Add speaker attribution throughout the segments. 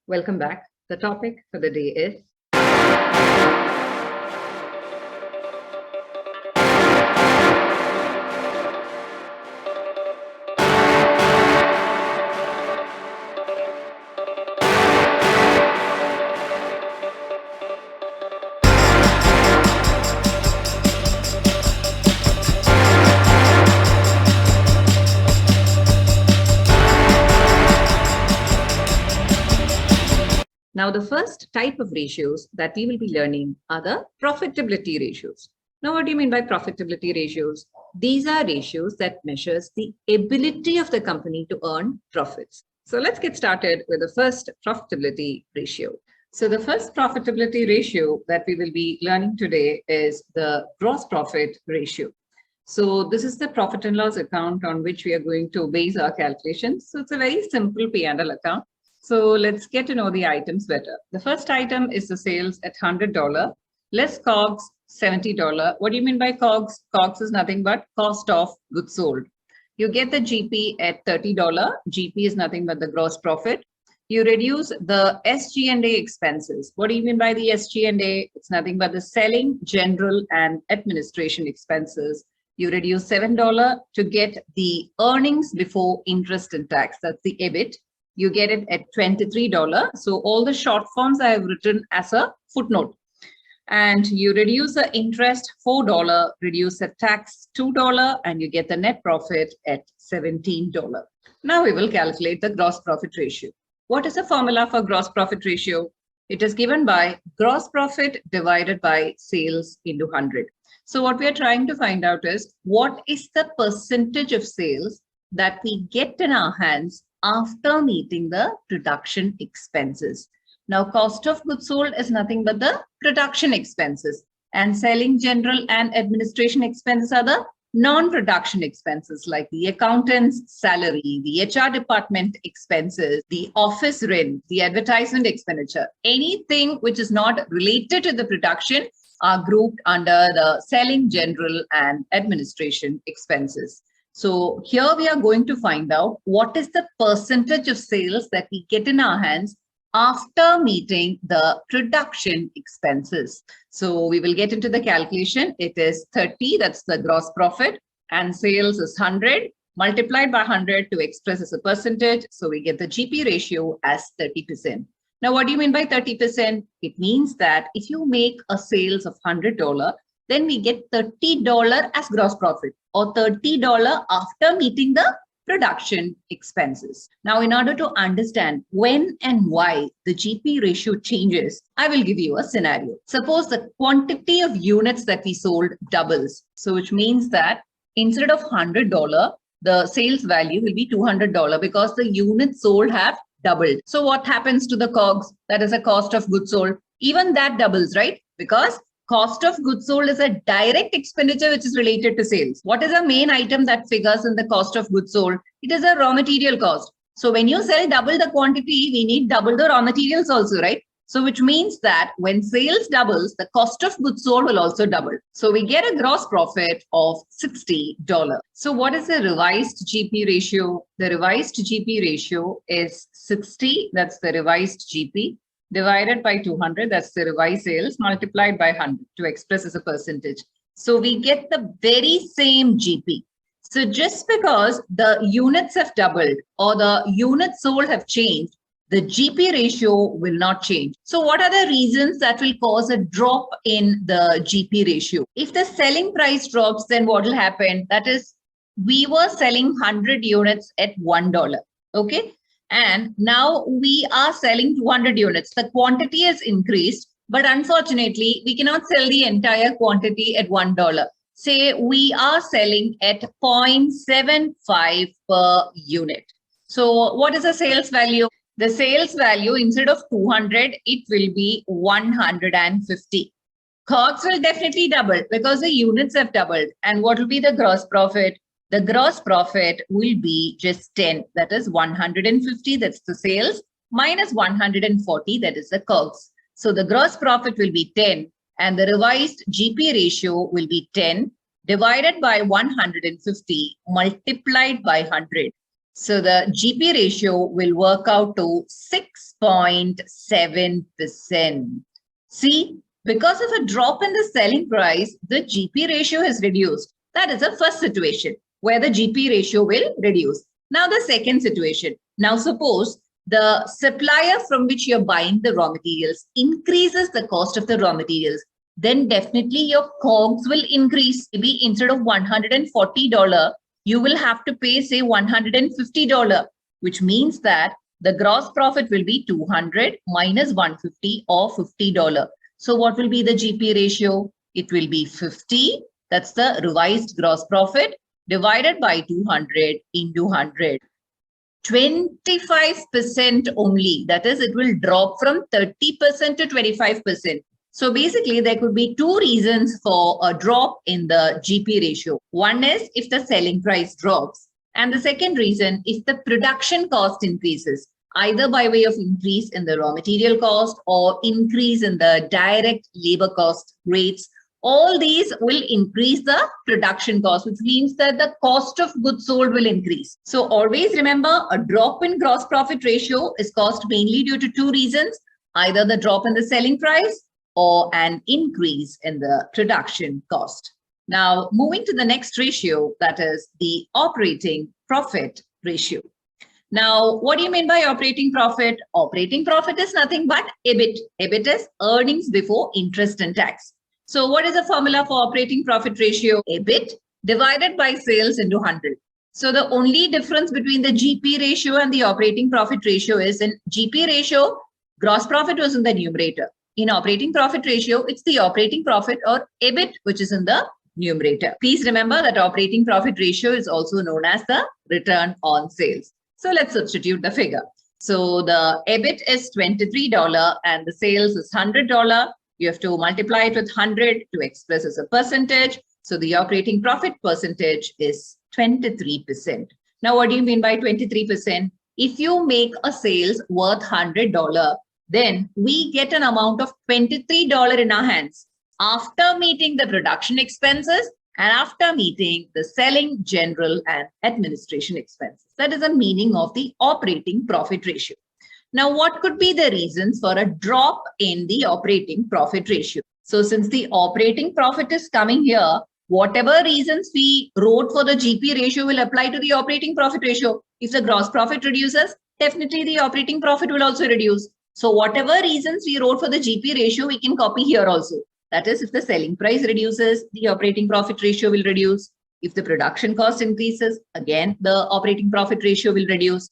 Speaker 1: Welcome back. The topic for the day is Now, the first type of ratios that we will be learning are the profitability ratios. Now, what do you mean by profitability ratios? These are ratios that measures the ability of the company to earn profits. So let's get started with the first profitability ratio. So the first profitability ratio that we will be learning today is the gross profit ratio. So this is the profit and loss account on which we are going to base our calculations. So it's a very simple P&L account. So let's get to know the items better. The first item is the sales at $100, less COGS, $70. What do you mean by COGS? COGS is nothing but cost of goods sold. You get the GP at $30. GP is nothing but the gross profit. You reduce the SG&A expenses. What do you mean by the SG&A? It's nothing but the selling, general, and administration expenses. You reduce $7 to get the earnings before interest and tax. That's the EBIT. You get it at $23. So all the short forms I have written as a footnote. And you reduce the interest $4, reduce the tax $2, and you get the net profit at $17. Now we will calculate the gross profit ratio. What is the formula for gross profit ratio? It is given by gross profit divided by sales into 100. So what we are trying to find out is what is the percentage of sales that we get in our hands after meeting the production expenses. Now, cost of goods sold is nothing but the production expenses, and selling, general, and administration expenses are the non-production expenses like the accountant's salary, the HR department expenses, the office rent, the advertisement expenditure. Anything which is not related to the production are grouped under the selling, general, and administration expenses. So here we are going to find out what is the percentage of sales that we get in our hands after meeting the production expenses. So we will get into the calculation. It is 30, that's the gross profit, and sales is 100 multiplied by 100 to express as a percentage. So we get the GP ratio as 30%. Now, what do you mean by 30%? It means that if you make a sales of $100, then we get $30 as gross profit, or $30 after meeting the production expenses. Now, in order to understand when and why the GP ratio changes, I will give you a scenario. Suppose the quantity of units that we sold doubles. So which means that instead of $100, the sales value will be $200 because the units sold have doubled. So what happens to the COGS? That is a cost of goods sold. Even that doubles, right? Because cost of goods sold is a direct expenditure which is related to sales. What is the main item that figures in the cost of goods sold? It is a raw material cost. So when you sell double the quantity, we need double the raw materials also, right? So which means that when sales doubles, the cost of goods sold will also double. So we get a gross profit of $60. So what is the revised GP ratio? The revised GP ratio is 60. That's the revised GP. Divided by 200, that's the revised sales, multiplied by 100 to express as a percentage. So we get the very same GP. So just because the units have doubled or the units sold have changed, the GP ratio will not change. So what are the reasons that will cause a drop in the GP ratio? If the selling price drops, then what will happen? That is, we were selling 100 units at $1, okay? And now we are selling 200 units. The quantity has increased, but unfortunately, we cannot sell the entire quantity at $1. Say we are selling at 0.75 per unit. So what is the sales value? The sales value, instead of 200, it will be 150. COGS will definitely double because the units have doubled. And what will be the gross profit? The gross profit will be just 10, that is 150, that's the sales, minus 140, that is the COGS. So the gross profit will be 10, and the revised GP ratio will be 10 divided by 150 multiplied by 100. So the GP ratio will work out to 6
Speaker 2: 6.7%. See, because of a drop in the selling price, the GP ratio has reduced. That is the first situation where the GP ratio will reduce. Now the second situation. Now suppose the supplier from which you're buying the raw materials increases the cost of the raw materials, then definitely your COGS will increase. Maybe instead of $140, you will have to pay, say, $150, which means that the gross profit will be 200 minus 150 or $50. So what will be the GP ratio? It will be 50. That's the revised gross profit divided by 200 into 100. 25% only. That is, it will drop from 30% to 25%. So basically, there could be two reasons for a drop in the GP ratio. One is if the selling price drops. And the second reason, if the production cost increases, either by way of increase in the raw material cost or increase in the direct labor cost rates. All these will increase the production cost, which means that the cost of goods sold will increase. So always remember, a drop in gross profit ratio is caused mainly due to two reasons, either the drop in the selling price or an increase in the production cost. Now, moving to the next ratio, that is the operating profit ratio. Now, what do you mean by operating profit? Operating profit is nothing but EBIT. EBIT is earnings before interest and tax. So what is the formula for operating profit ratio? EBIT divided by sales into 100. So the only difference between the GP ratio and the operating profit ratio is in GP ratio, gross profit was in the numerator. In operating profit ratio, it's the operating profit or EBIT, which is in the numerator. Please remember that operating profit ratio is also known as the return on sales. So let's substitute the figure. So the EBIT is $23 and the sales is $100. You have to multiply it with 100 to express as a percentage. So the operating profit percentage is 23%. Now, what do you mean by 23%? If you make a sales worth $100, then we get an amount of $23 in our hands after meeting the production expenses and after meeting the selling, general, and administration expenses. That is the meaning of the operating profit ratio. Now, what could be the reasons for a drop in the operating profit ratio? So since the operating profit is coming here, whatever reasons we wrote for the GP ratio will apply to the operating profit ratio. If the gross profit reduces, definitely the operating profit will also reduce. So whatever reasons we wrote for the GP ratio, we can copy here also. That is, if the selling price reduces, the operating profit ratio will reduce. If the production cost increases, again, the operating profit ratio will reduce.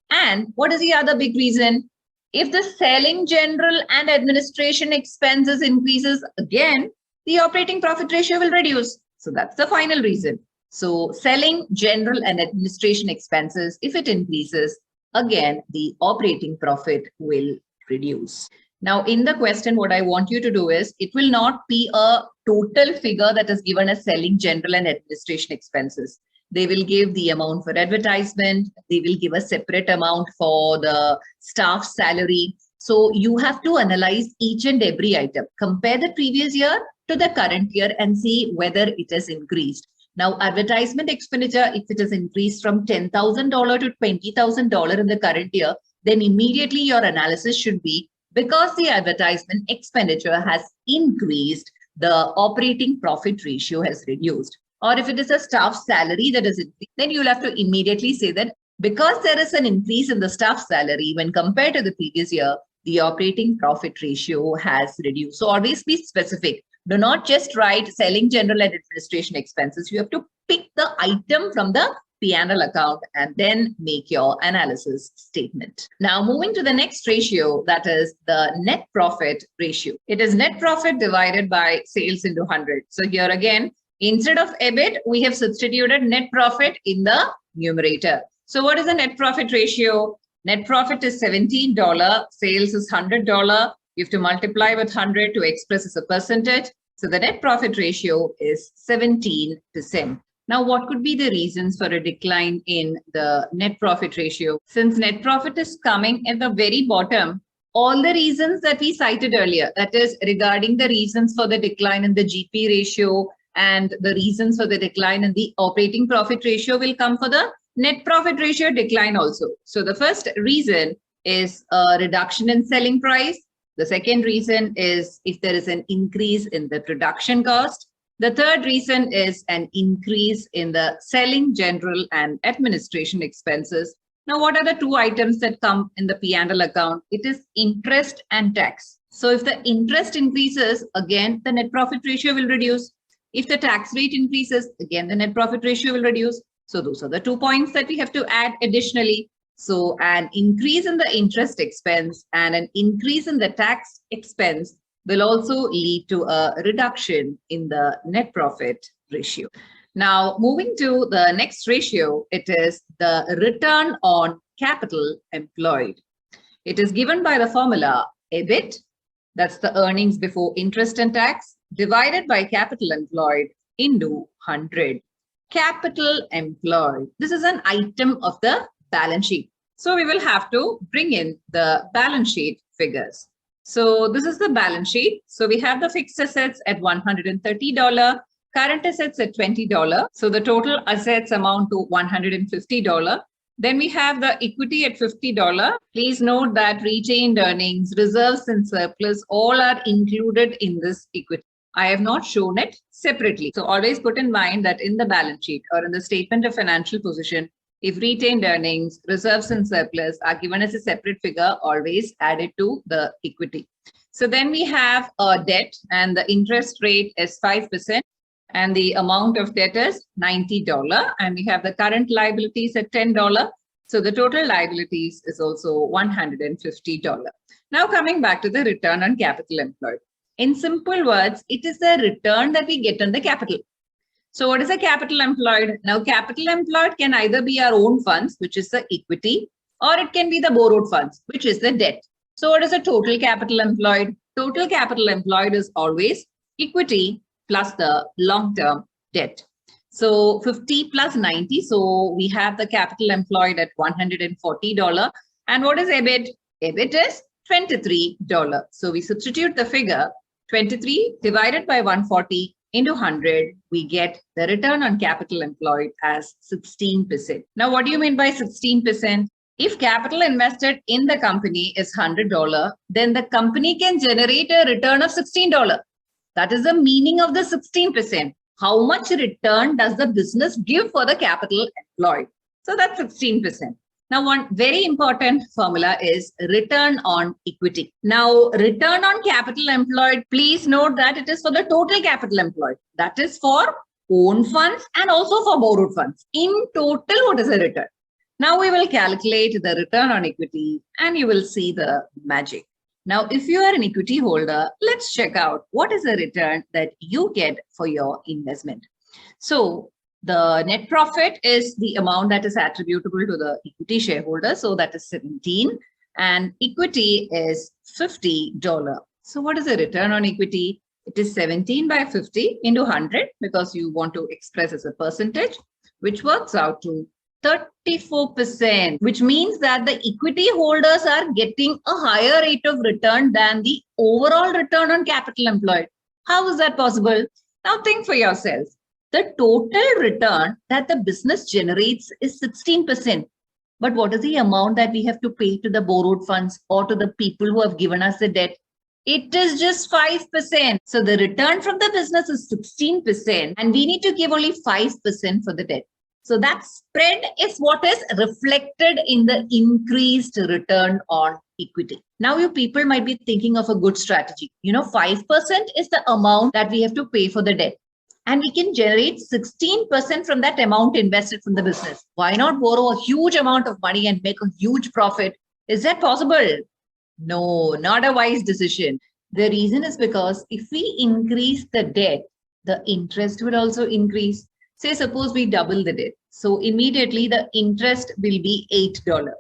Speaker 2: And what is the other big reason? If the selling, general, and administration expenses increases, again, the operating profit ratio will reduce. So that's the final reason. So selling, general, and administration expenses, if it increases, again, the operating profit will reduce. Now, in the question, what I want you to do is, it will not be a total figure that is given as selling, general, and administration expenses. They will give the amount for advertisement. They will give a separate amount for the staff salary. So you have to analyze each and every item. Compare the previous year to the current year and see whether it has increased. Now, advertisement expenditure, if it has increased from $10,000 to $20,000 in the current year, then immediately your analysis should be, because the advertisement expenditure has increased, the operating profit ratio has reduced. Or if it is a staff salary that is increased, then you'll have to immediately say that because there is an increase in the staff salary when compared to the previous year, the operating profit ratio has reduced. So always be specific. Do not just write selling, general, and administration expenses. You have to pick the item from the P&L account and then make your analysis statement. Now, moving to the next ratio, that is the net profit ratio. It is net profit divided by sales into 100. So here again, instead of EBIT, we have substituted net profit in the numerator. So what is the net profit ratio? Net profit is $17, sales is $100. You have to multiply with 100 to express as a percentage. So the net profit ratio is 17%. Now, what could be the reasons for a decline in the net profit ratio? Since net profit is coming at the very bottom, all the reasons that we cited earlier, that is regarding the reasons for the decline in the GP ratio and the reasons for the decline in the operating profit ratio will come for the net profit ratio decline also. So the first reason is a reduction in selling price. The second reason is if there is an increase in the production cost. The third reason is an increase in the selling, general and administration expenses. Now, what are the two items that come in the P&L account? It is interest and tax. So if the interest increases, again, the net profit ratio will reduce. If the tax rate increases, again, the net profit ratio will reduce. So those are the 2 points that we have to add additionally. So an increase in the interest expense and an increase in the tax expense will also lead to a reduction in the net profit ratio. Now, moving to the next ratio, it is the return on capital employed. It is given by the formula EBIT, that's the earnings before interest and tax, divided by capital employed into 100. Capital employed. This is an item of the balance sheet. So we will have to bring in the balance sheet figures. So this is the balance sheet. So we have the fixed assets at $130, current assets at $20. So the total assets amount to $150. Then we have the equity at $50. Please note that retained earnings, reserves and surplus all are included in this equity. I have not shown it separately. So always put in mind that in the balance sheet or in the statement of financial position, if retained earnings, reserves and surplus are given as a separate figure, always add it to the equity. So then we have a debt and the interest rate is 5% and the amount of debt is $90 and we have the current liabilities at $10. So the total liabilities is also $150. Now coming back to the return on capital employed. In simple words, it is the return that we get on the capital. So what is a capital employed? Now capital employed can either be our own funds, which is the equity, or it can be the borrowed funds, which is the debt. So what is the total capital employed? Total capital employed is always equity plus the long-term debt. So 50 plus 90. So we have the capital employed at $140. And what is EBIT? EBIT is $23. So we substitute the figure 23 divided by 140 into 100, we get the return on capital employed as 16%. Now, what do you mean by 16%? If capital invested in the company is $100, then the company can generate a return of $16. That is the meaning of the 16%. How much return does the business give for the capital employed? So that's 16%. Now, one very important formula is return on equity. Now, return on capital employed, please note that it is for the total capital employed. That is for own funds and also for borrowed funds. In total, what is the return? Now, we will calculate the return on equity and you will see the magic. Now, if you are an equity holder, let's check out what is the return that you get for your investment. So, the net profit is the amount that is attributable to the equity shareholder. So that is 17 and equity is $50. So what is the return on equity? It is 17 by 50 into 100 because you want to express as a percentage, which works out to 34%, which means that the equity holders are getting a higher rate of return than the overall return on capital employed. How is that possible? Now think for yourself. The total return that the business generates is 16%. But what is the amount that we have to pay to the borrowed funds or to the people who have given us the debt? It is just 5%. So the return from the business is 16% and we need to give only 5% for the debt. So that spread is what is reflected in the increased return on equity. Now you people might be thinking of a good strategy. 5% is the amount that we have to pay for the debt. And we can generate 16% from that amount invested from the business. Why not borrow a huge amount of money and make a huge profit? Is that possible? No, not a wise decision. The reason is because if we increase the debt, the interest will also increase. Say, suppose we double the debt. So immediately the interest will be $8.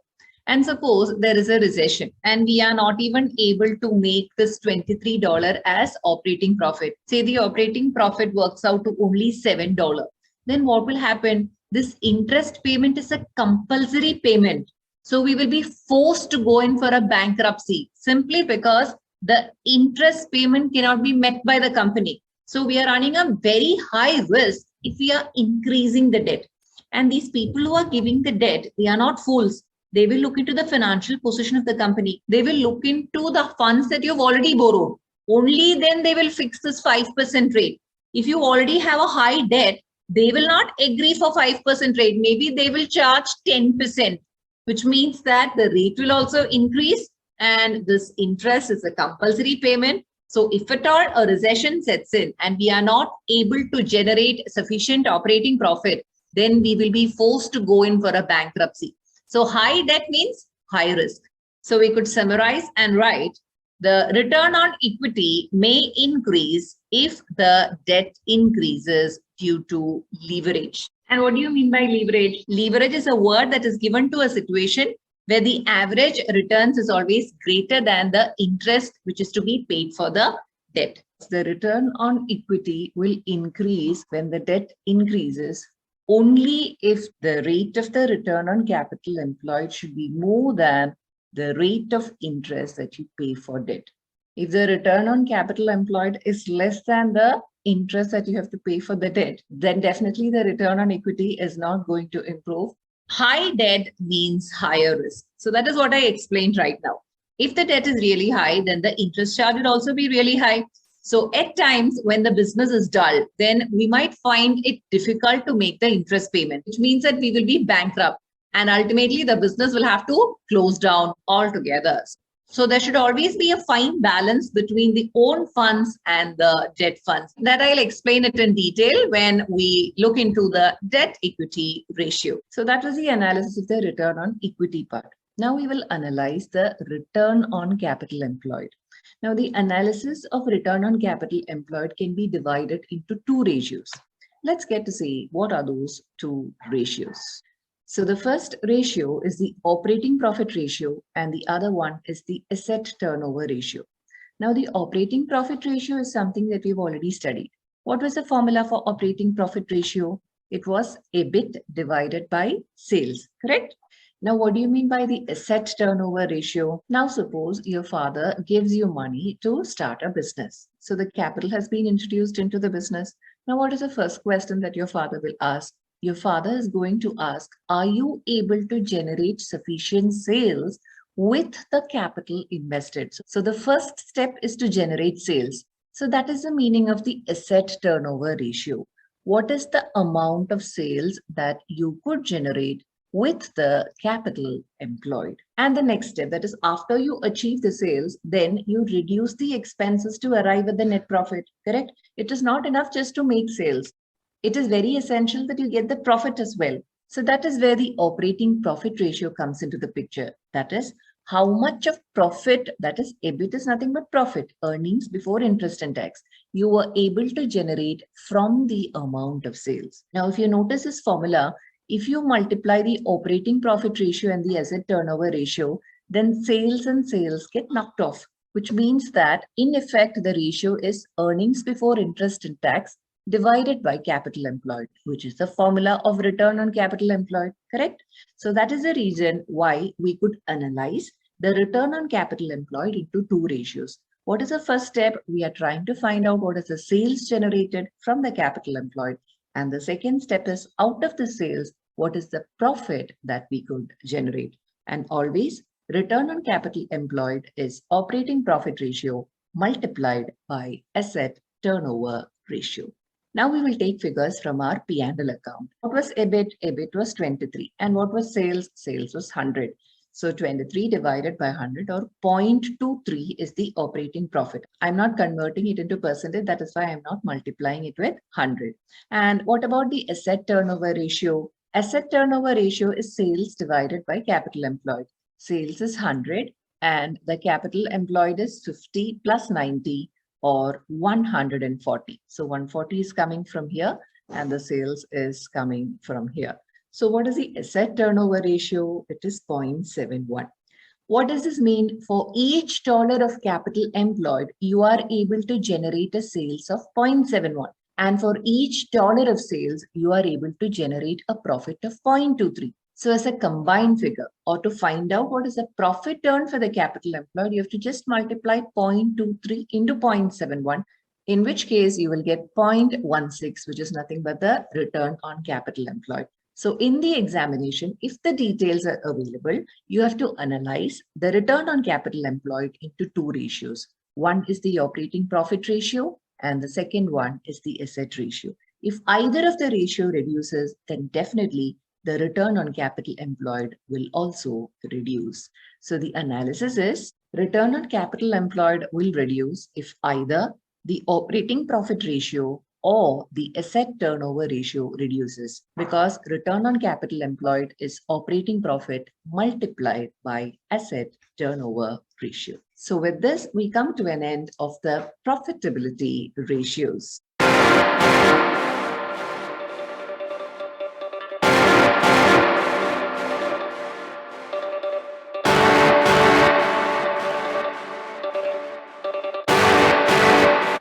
Speaker 2: And suppose there is a recession and we are not even able to make this $23 as operating profit. Say the operating profit works out to only $7. Then what will happen? This interest payment is a compulsory payment. So we will be forced to go in for a bankruptcy simply because the interest payment cannot be met by the company. So we are running a very high risk if we are increasing the debt. And these people who are giving the debt, they are not fools. They will look into the financial position of the company. They will look into the funds that you've already borrowed. Only then they will fix this 5% rate. If you already have a high debt, they will not agree for 5% rate. Maybe they will charge 10%, which means that the rate will also increase, and this interest is a compulsory payment. So if at all a recession sets in and we are not able to generate sufficient operating profit, then we will be forced to go in for a bankruptcy. So high debt means high risk. So we could summarize and write, the return on equity may increase if the debt increases due to leverage. And what do you mean by leverage? Leverage is a word that is given to a situation where the average returns is always greater than the interest which is to be paid for the debt. The return on equity will increase when the debt increases only if the rate of the return on capital employed should be more than the rate of interest that you pay for debt. If the return on capital employed is less than the interest that you have to pay for the debt, then definitely the return on equity is not going to improve. High debt means higher risk. So that is what I explained right now. If the debt is really high, then the interest charge would also be really high. So at times when the business is dull, then we might find it difficult to make the interest payment, which means that we will be bankrupt. And ultimately the business will have to close down altogether. So there should always be a fine balance between the own funds and the debt funds. That I'll explain it in detail when we look into the debt equity ratio. So that was the analysis of the return on equity part. Now we will analyze the return on capital employed. Now the analysis of return on capital employed can be divided into two ratios. Let's get to see what are those two ratios. So the first ratio is the operating profit ratio and the other one is the asset turnover ratio. Now the operating profit ratio is something that we've already studied. What was the formula for operating profit ratio? It was EBIT divided by sales, correct? Now, what do you mean by the asset turnover ratio? Now, suppose your father gives you money to start a business. So the capital has been introduced into the business. Now, what is the first question that your father will ask? Your father is going to ask, are you able to generate sufficient sales with the capital invested? So the first step is to generate sales. So that is the meaning of the asset turnover ratio. What is the amount of sales that you could generate with the capital employed? And the next step, that is after you achieve the sales, then you reduce the expenses to arrive at the net profit, correct? It is not enough just to make sales. It is very essential that you get the profit as well. So that is where the operating profit ratio comes into the picture. That is how much of profit, that is EBIT is nothing but profit, earnings before interest and tax, you were able to generate from the amount of sales. Now, if you notice this formula, if you multiply the operating profit ratio and the asset turnover ratio, then sales and sales get knocked off, which means that in effect, the ratio is earnings before interest and tax divided by capital employed, which is the formula of return on capital employed, correct? So that is the reason why we could analyze the return on capital employed into two ratios. What is the first step? We are trying to find out what is the sales generated from the capital employed. And the second step is out of the sales, what is the profit that we could generate? And always return on capital employed is operating profit ratio multiplied by asset turnover ratio. Now we will take figures from our P&L account. What was EBIT? EBIT was 23. And what was sales? Sales was 100. So 23 divided by 100 or 0.23 is the operating profit. I'm not converting it into percentage. That is why I'm not multiplying it with 100. And what about the asset turnover ratio? Asset turnover ratio is sales divided by capital employed. Sales is 100 and the capital employed is 50 plus 90 or 140. So 140 is coming from here and the sales is coming from here. So what is the asset turnover ratio? It is 0.71. What does this mean? For each dollar of capital employed, you are able to generate a sales of 0.71. And for each dollar of sales, you are able to generate a profit of 0.23. So as a combined figure, or to find out what is the profit earned for the capital employed, you have to just multiply 0.23 into 0.71, in which case you will get 0.16, which is nothing but the return on capital employed. So in the examination, if the details are available, you have to analyze the return on capital employed into two ratios. One is the operating profit ratio and the second one is the asset ratio. If either of the ratio reduces, then definitely the return on capital employed will also reduce. So the analysis is return on capital employed will reduce if either the operating profit ratio or the asset turnover ratio reduces, because return on capital employed is operating profit multiplied by asset turnover ratio. So with this, we come to an end of the profitability ratios.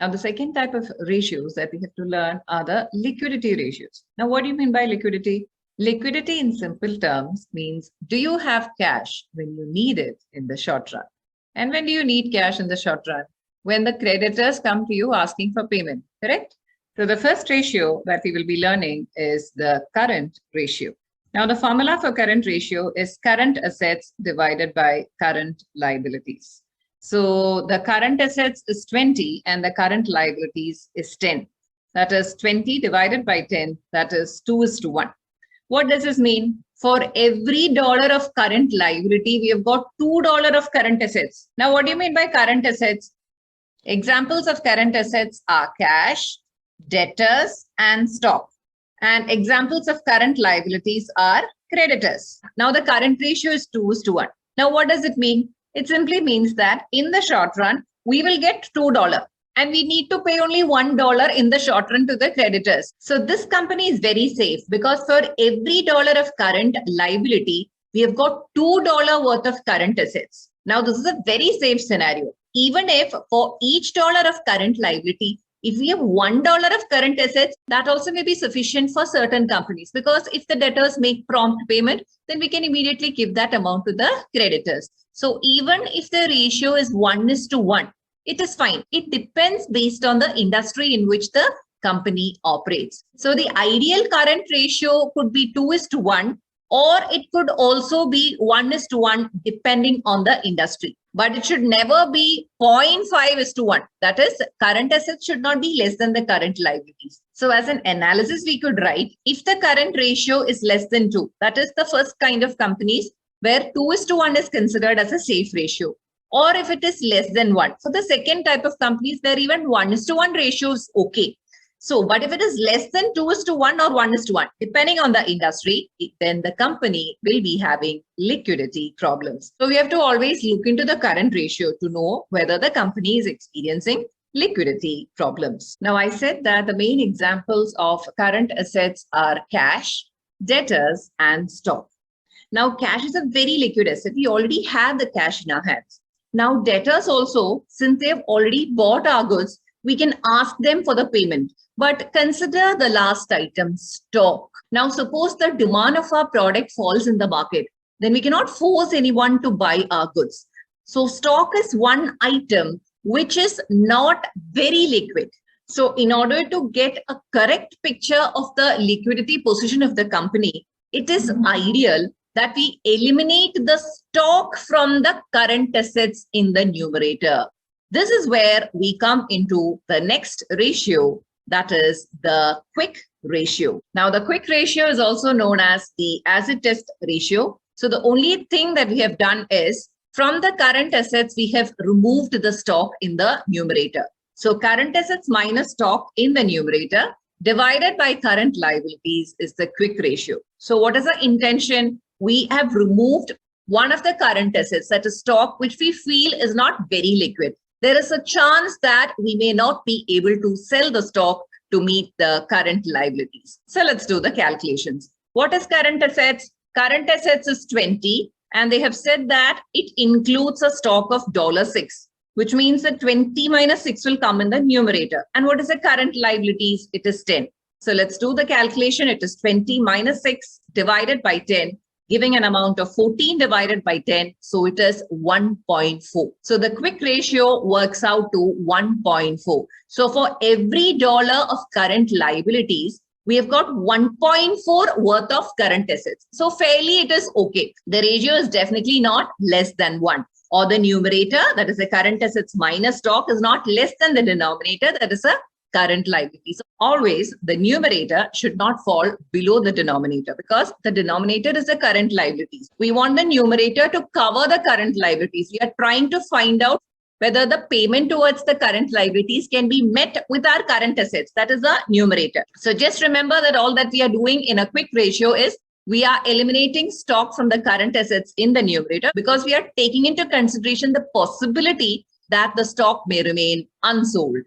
Speaker 1: Now, the second type of ratios that we have to learn are the liquidity ratios. Now, what do you mean by liquidity? Liquidity in simple terms means, do you have cash when you need it in the short run? And when do you need cash in the short run? When the creditors come to you asking for payment, correct? So the first ratio that we will be learning is the current ratio. Now, the formula for current ratio is current assets divided by current liabilities. So the current assets is 20 and the current liabilities is 10. That is 20 divided by 10, that is 2:1. What does this mean? For every dollar of current liability, we have got $2 of current assets. Now, what do you mean by current assets? Examples of current assets are cash, debtors, and stock. And examples of current liabilities are creditors. Now, the current ratio is 2:1. Now, what does it mean? It simply means that in the short run, we will get $2 and we need to pay only $1 in the short run to the creditors. So this company is very safe because for every dollar of current liability, we have got $2 worth of current assets. Now, this is a very safe scenario. Even if for each dollar of current liability, if we have $1 of current assets, that also may be sufficient for certain companies, because if the debtors make prompt payment, then we can immediately give that amount to the creditors. So even if the ratio is 1:1, it is fine. It depends based on the industry in which the company operates. So the ideal current ratio could be 2:1, or it could also be 1:1 depending on the industry. But it should never be 0.5:1. That is, current assets should not be less than the current liabilities. So as an analysis, we could write, if the current ratio is less than 2, that is the first kind of companies where 2:1 is considered as a safe ratio. Or if it is less than 1. For the second type of companies where even 1:1 ratio is okay. So, but if it is less than 2:1 or 1:1, depending on the industry, then the company will be having liquidity problems. So we have to always look into the current ratio to know whether the company is experiencing liquidity problems. Now, I said that the main examples of current assets are cash, debtors, and stock. Now, cash is a very liquid asset. We already have the cash in our hands. Now, debtors also, since they've already bought our goods, we can ask them for the payment. But consider the last item, stock. Now, suppose the demand of our product falls in the market, then we cannot force anyone to buy our goods. So stock is one item which is not very liquid. So in order to get a correct picture of the liquidity position of the company, it is ideal that we eliminate the stock from the current assets in the numerator. This is where we come into the next ratio, that is the quick ratio. Now, the quick ratio is also known as the acid test ratio. So the only thing that we have done is from the current assets, we have removed the stock in the numerator. So current assets minus stock in the numerator divided by current liabilities is the quick ratio. So what is the intention? We have removed one of the current assets, that is stock, which we feel is not very liquid. There is a chance that we may not be able to sell the stock to meet the current liabilities. So let's do the calculations. What is current assets? Current assets is 20, and they have said that it includes a stock of $6, which means that 20 minus 6 will come in the numerator. And what is the current liabilities? It is 10. So let's do the calculation. It is 20 minus 6 divided by 10. Giving an amount of 14 divided by 10. So it is 1.4. So the quick ratio works out to 1.4. So for every dollar of current liabilities,
Speaker 2: we have got 1.4 worth of current assets. So fairly it is okay. The ratio is definitely not less than 1. Or the numerator, that is the current assets minus stock, is not less than the denominator, that is a current liability. So always the numerator should not fall below the denominator, because the denominator is the current liabilities. We want the numerator to cover the current liabilities. We are trying to find out whether the payment towards the current liabilities can be met with our current assets. That is the numerator. So just remember that all that we are doing in a quick ratio is we are eliminating stock from the current assets in the numerator, because we are taking into consideration the possibility that the stock may remain unsold.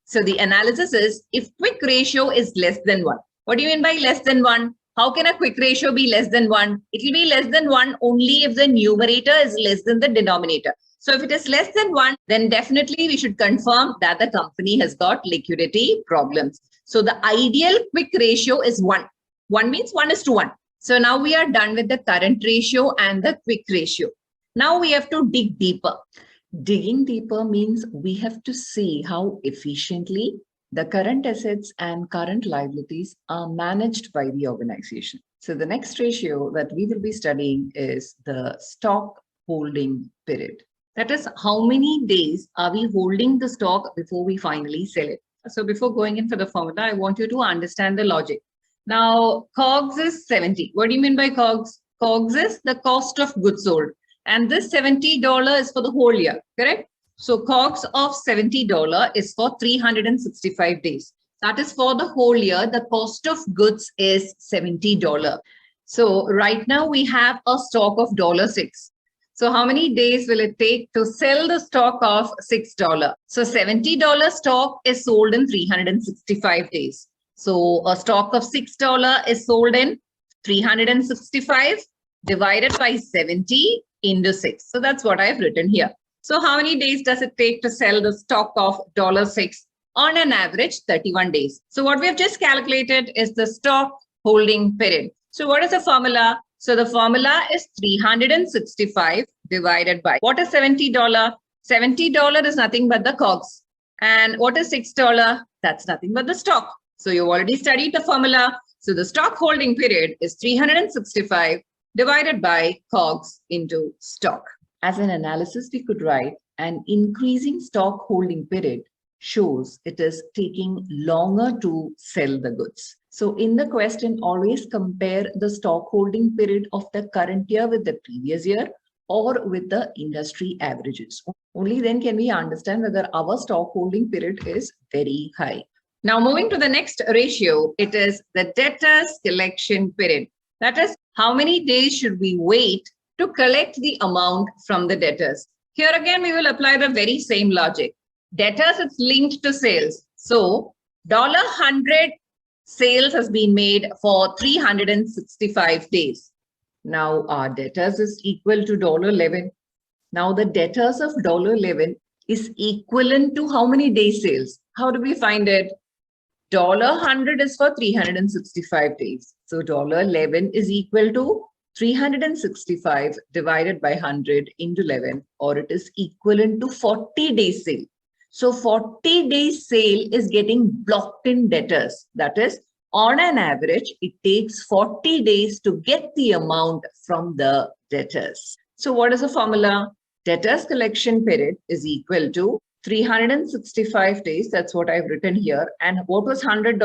Speaker 2: So the analysis is, if quick ratio is less than 1. What do you mean by less than 1? How can a quick ratio be less than 1? It will be less than 1 only if the numerator is less than the denominator. So if it is less than 1, then definitely we should confirm that the company has got liquidity problems. So the ideal quick ratio is 1. 1 means 1:1. So now we are done with the current ratio and the quick ratio. Now we have to dig deeper. Digging deeper means we have to see how efficiently the current assets and current liabilities are managed by the organization. So the next ratio that we will be studying is the stock holding period. That is, how many days are we holding the stock before we finally sell it? So before going in for the formula, I want you to understand the logic. Now, COGS is 70. What do you mean by COGS? COGS is the cost of goods sold. And this $70 is for the whole year, correct? So COGS of $70 is for 365 days. That is for the whole year. The cost of goods is $70. So right now we have a stock of $6. So how many days will it take to sell the stock of $6? So $70 stock is sold in 365 days. So a stock of $6 is sold in 365 divided by 70 into 6. So that's what I've written here. So how many days does it take to sell the stock of $6? On an average, 31 days. So what we have just calculated is the stock holding period. So what is the formula? So the formula is 365 divided by, what is $70? $70 is nothing but the COGS. And what is $6? That's nothing but the stock. So you've already studied the formula. So the stock holding period is 365 divided by COGS into stock. As an analysis, we could write an increasing stock holding period shows it is taking longer to sell the goods. So in the question, always compare the stock holding period of the current year with the previous year or with the industry averages. Only then can we understand whether our stock holding period is very high. Now moving to the next ratio, it is the debtors collection period. That is, how many days should we wait to collect the amount from the debtors? Here again, we will apply the very same logic. Debtors is linked to sales. So $100 sales has been made for 365 days. Now our debtors is equal to $11. Now the debtors of $11 is equivalent to how many days sales? How do we find it? $100 is for 365 days. So $11 is equal to 365 divided by 100 into 11, or it is equivalent to 40 days sale. So 40 days sale is getting blocked in debtors. That is, on an average, it takes 40 days to get the amount from the debtors. So what is the formula? Debtors collection period is equal to 365 days. That's what I've written here. And what was $100?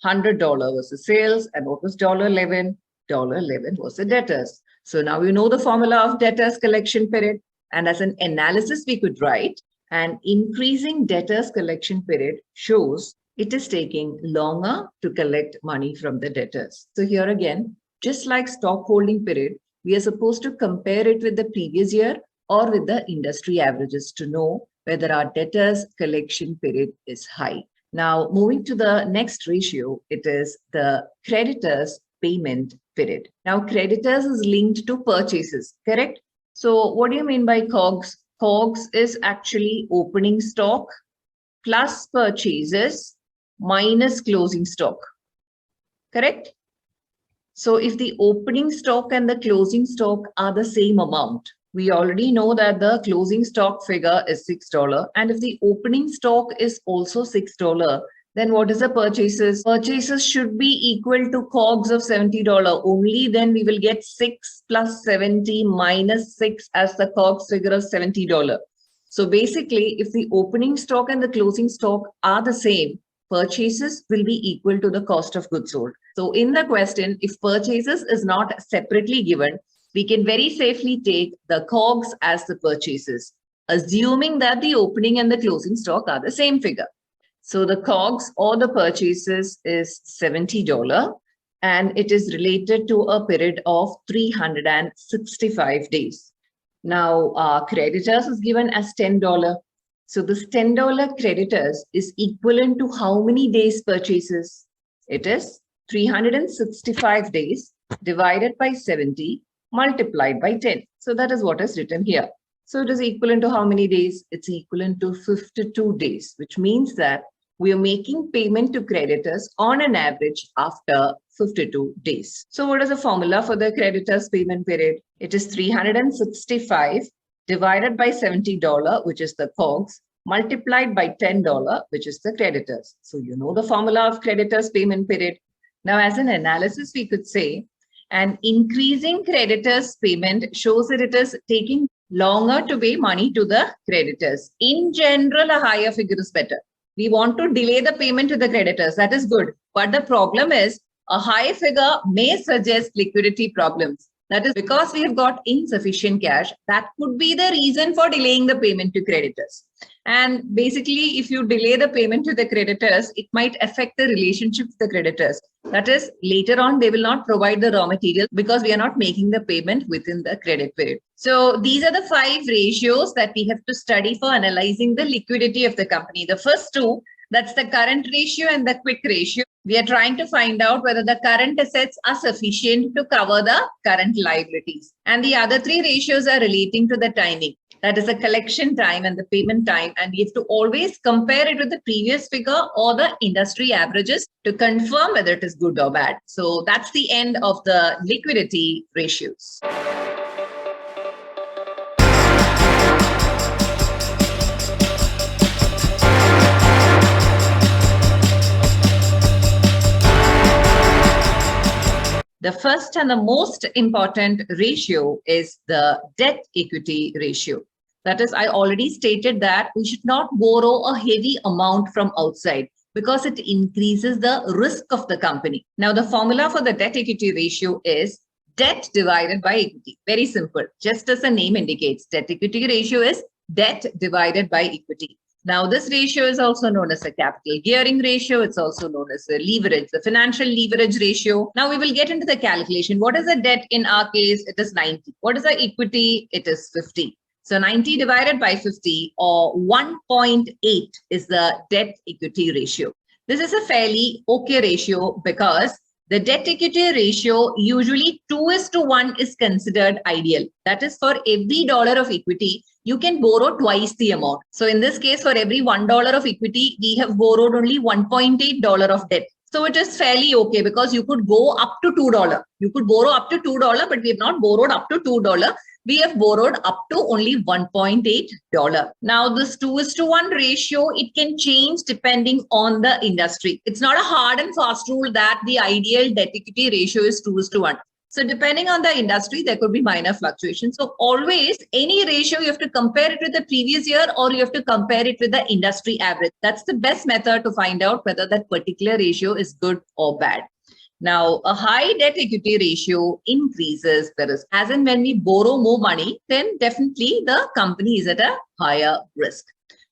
Speaker 2: $100 was the sales. And what was $11? $11 was the debtors. So now you know the formula of debtors collection period. And as an analysis, we could write an increasing debtors collection period shows it is taking longer to collect money from the debtors. So here again, just like stock holding period, we are supposed to compare it with the previous year or with the industry averages to know whether our debtors collection period is high. Now, moving to the next ratio, it is the creditors payment period. Now, creditors is linked to purchases, correct? So what do you mean by COGS? COGS is actually opening stock plus purchases minus closing stock, correct? So if the opening stock and the closing stock are the same amount, we already know that the closing stock figure is $6. And if the opening stock is also $6, Then what is the purchases? Purchases should be equal to COGS of $70. Only then we will get 6 plus 70 minus 6 as the COGS figure of $70. So basically, if the opening stock and the closing stock are the same, purchases will be equal to the cost of goods sold. So in the question, if purchases is not separately given, we can very safely take the COGS as the purchases, assuming that the opening and the closing stock are the same figure. So the COGS or the purchases is $70 and it is related to a period of 365 days. Now, creditors is given as $10. So this $10 creditors is equivalent to how many days purchases? It is 365 days divided by 70 multiplied by 10. So that is what is written here. So it is equivalent to how many days? It's equivalent to 52 days, which means that we are making payment to creditors on an average after 52 days. So what is the formula for the creditors payment period? It is 365 divided by $70, which is the COGS, multiplied by $10, which is the creditors. So you know the formula of creditors payment period. Now, as an analysis, we could say an increasing creditors payment shows that it is taking longer to pay money to the creditors. In general, a higher figure is better. We want to delay the payment to the creditors. That is good. But the problem is a high figure may suggest liquidity problems. That is because we have got insufficient cash. That could be the reason for delaying the payment to creditors. And basically, if you delay the payment to the creditors, it might affect the relationship with the creditors. That is, later on, they will not provide the raw material because we are not making the payment within the credit period. So these are the 5 ratios that we have to study for analyzing the liquidity of the company. The first 2, that's the current ratio and the quick ratio. We are trying to find out whether the current assets are sufficient to cover the current liabilities. And the other 3 ratios are relating to the timing. That is the collection time and the payment time. And we have to always compare it with the previous figure or the industry averages to confirm whether it is good or bad. So that's the end of the liquidity ratios. The first and the most important ratio is the debt equity ratio. That is, I already stated that we should not borrow a heavy amount from outside because it increases the risk of the company. Now, the formula for the debt equity ratio is debt divided by equity. Very simple. Just as the name indicates, debt equity ratio is debt divided by equity. Now, this ratio is also known as the capital gearing ratio. It's also known as the leverage, the financial leverage ratio. Now, we will get into the calculation. What is the debt in our case? It is 90. What is the equity? It is 50. So 90 divided by 50 or 1.8 is the debt equity ratio. This is a fairly okay ratio because the debt equity ratio usually 2:1 is considered ideal. That is, for every dollar of equity, you can borrow twice the amount. So in this case, for every $1 of equity, we have borrowed only $1.8 of debt. So it is fairly okay because you could go up to $2. You could borrow up to $2, but we have not borrowed up to $2. We have borrowed up to only $1.8. Now, this 2:1 ratio, it can change depending on the industry. It's not a hard and fast rule that the ideal debt equity ratio is 2:1. So depending on the industry, there could be minor fluctuations. So always any ratio, you have to compare it with the previous year or you have to compare it with the industry average. That's the best method to find out whether that particular ratio is good or bad. Now, a high debt equity ratio increases the risk. As in when we borrow more money, then definitely the company is at a higher risk.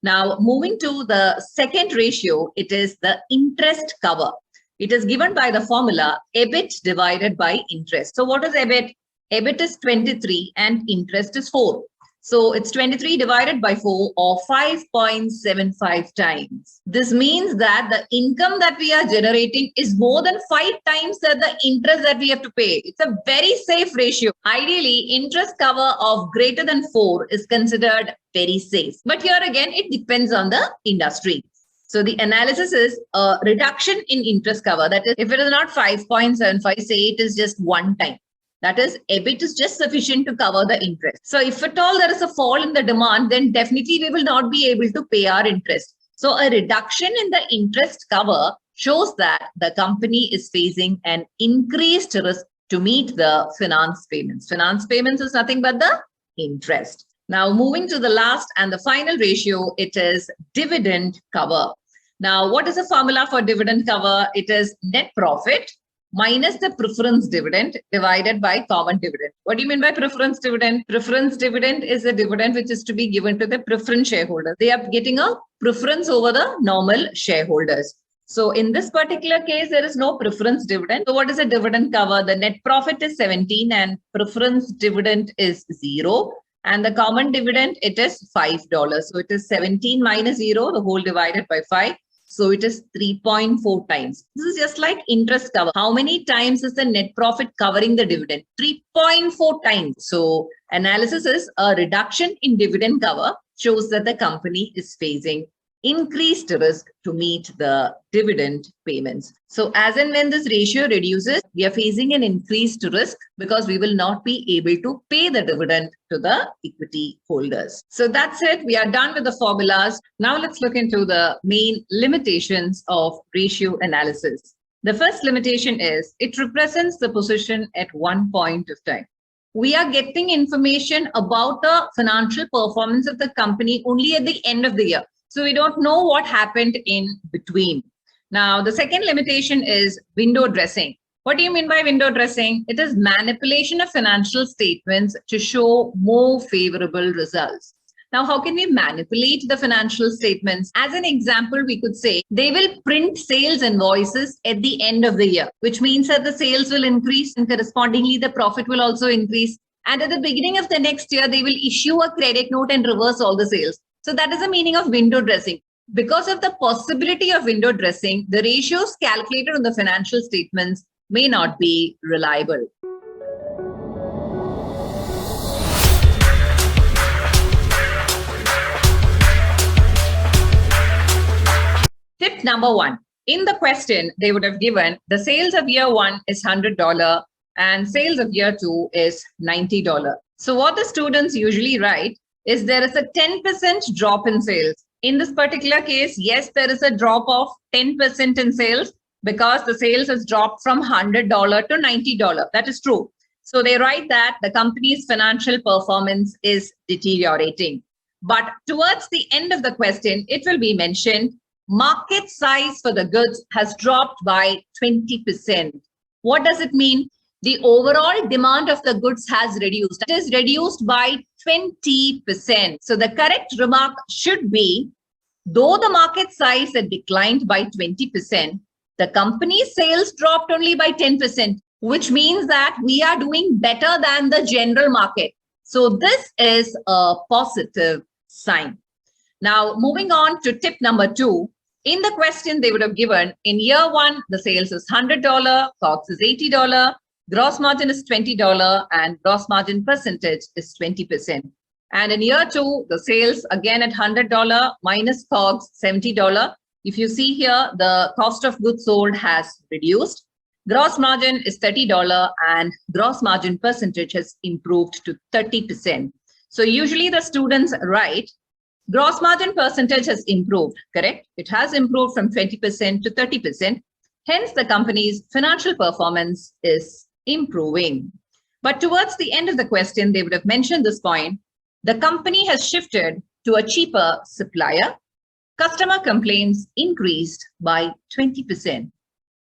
Speaker 2: Now, moving to the second ratio, it is the interest cover. It is given by the formula EBIT divided by interest. So what is EBIT? EBIT is 23 and interest is 4. So it's 23 divided by 4 or 5.75 times. This means that the income that we are generating is more than 5 times the interest that we have to pay. It's a very safe ratio. Ideally, interest cover of greater than 4 is considered very safe. But here again, it depends on the industry. So the analysis is a reduction in interest cover. That is, if it is not 5.75, say it is just 1 time. That is, EBIT is just sufficient to cover the interest. So if at all there is a fall in the demand, then definitely we will not be able to pay our interest. So a reduction in the interest cover shows that the company is facing an increased risk to meet the finance payments. Finance payments is nothing but the interest. Now, moving to the last and the final ratio, it is dividend cover. Now, what is the formula for dividend cover? It is net profit minus the preference dividend divided by common dividend. What do you mean by preference dividend? Preference dividend is a dividend which is to be given to the preference shareholders. They are getting a preference over the normal shareholders. So in this particular case, there is no preference dividend. So what is a dividend cover? The net profit is 17 and preference dividend is 0. And the common dividend, it is $5. So it is 17 minus 0, the whole divided by 5. So it is 3.4 times. This is just like interest cover. How many times is the net profit covering the dividend? 3.4 times. So analysis is a reduction in dividend cover shows that the company is facing increased risk to meet the dividend payments. So as and when this ratio reduces, we are facing an increased risk because we will not be able to pay the dividend to the equity holders. So that's it. We are done with the formulas. Now let's look into the main limitations of ratio analysis. The first limitation is it represents the position at one point of time. We are getting information about the financial performance of the company only at the end of the year. So we don't know what happened in between. Now, the second limitation is window dressing. What do you mean by window dressing? It is manipulation of financial statements to show more favorable results. Now, how can we manipulate the financial statements? As an example, we could say they will print sales invoices at the end of the year, which means that the sales will increase and correspondingly the profit will also increase. And at the beginning of the next year, they will issue a credit note and reverse all the sales. So that is the meaning of window dressing. Because of the possibility of window dressing, the ratios calculated on the financial statements may not be reliable. Tip number 1. In the question, they would have given the sales of year 1 is $100 and sales of year 2 is $90. So what the students usually write is there is a 10% drop in sales. In this particular case, yes, there is a drop of 10% in sales because the sales has dropped from $100 to $90. That is true. So they write that the company's financial performance is deteriorating. But towards the end of the question, it will be mentioned market size for the goods has dropped by 20%. What does it mean? The overall demand of the goods has reduced. It is reduced by 20%. So the correct remark should be, though the market size had declined by 20%, the company's sales dropped only by 10%, which means that we are doing better than the general market. So this is a positive sign. Now, moving on to tip number 2. In the question, they would have given in year 1, the sales is $100, COGS is $80, gross margin is $20, and gross margin percentage is 20%. And in year 2, the sales again at $100 minus COGS $70. If you see here, the cost of goods sold has reduced. Gross margin is $30 and gross margin percentage has improved to 30%. So usually the students write, gross margin percentage has improved, correct? It has improved from 20% to 30%. Hence, the company's financial performance is improving. But towards the end of the question, they would have mentioned this point. The company has shifted to a cheaper supplier. Customer complaints increased by 20%.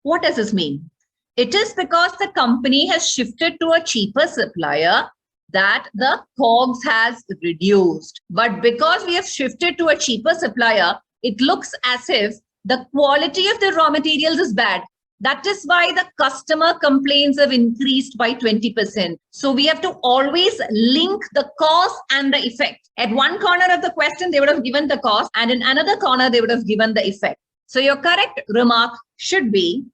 Speaker 2: What does this mean? It is because the company has shifted to a cheaper supplier that the COGS has reduced. But because we have shifted to a cheaper supplier, it looks as if the quality of the raw materials is bad. That is why the customer complaints have increased by 20%. So we have to always link the cause and the effect. At one corner of the question, they would have given the cause, and in another corner, they would have given the effect. So your correct remark should be,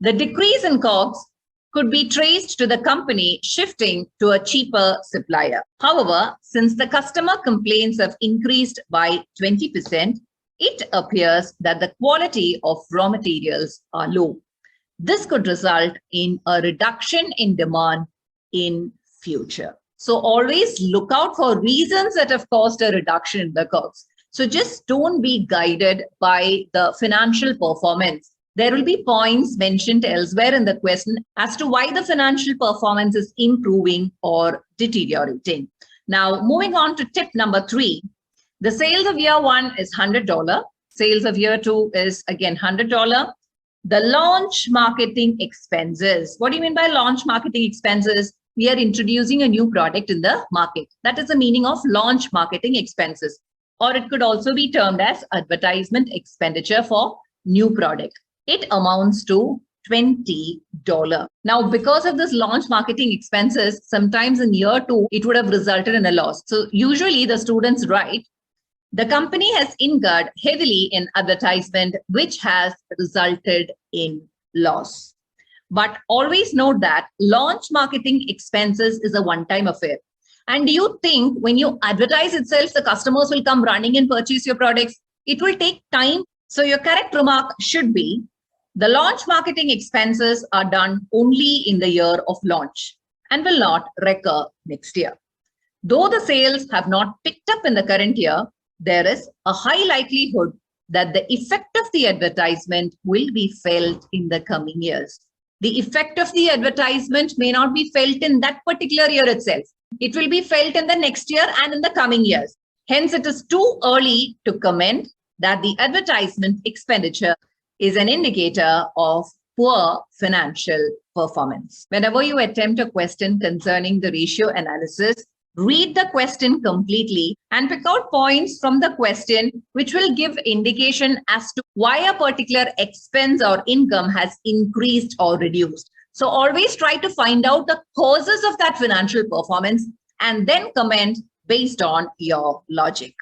Speaker 2: the decrease in COGS could be traced to the company shifting to a cheaper supplier. However, since the customer complaints have increased by 20%, it appears that the quality of raw materials are low. This could result in a reduction in demand in future. So always look out for reasons that have caused a reduction in the COGS. So just don't be guided by the financial performance. There will be points mentioned elsewhere in the question as to why the financial performance is improving or deteriorating. Now, moving on to tip number 3, the sales of year 1 is $100. Sales of year 2 is again $100. The launch marketing expenses. What do you mean by launch marketing expenses? We are introducing a new product in the market. That is the meaning of launch marketing expenses. Or it could also be termed as advertisement expenditure for new product. It amounts to $20. Now, because of this launch marketing expenses, sometimes in year 2, it would have resulted in a loss. So usually the students write, the company has incurred heavily in advertisement, which has resulted in loss. But always note that launch marketing expenses is a one-time affair. And do you think when you advertise itself, the customers will come running and purchase your products? It will take time. So your correct remark should be, the launch marketing expenses are done only in the year of launch and will not recur next year. Though the sales have not picked up in the current year, there is a high likelihood that the effect of the advertisement will be felt in the coming years. The effect of the advertisement may not be felt in that particular year itself. It will be felt in the next year and in the coming years. Hence, it is too early to comment that the advertisement expenditure is an indicator of poor financial performance. Whenever you attempt a question concerning the ratio analysis, read the question completely and pick out points from the question which will give indication as to why a particular expense or income has increased or reduced. So always try to find out the causes of that financial performance and then comment based on your logic.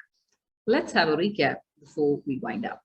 Speaker 1: Let's have a recap before we wind up.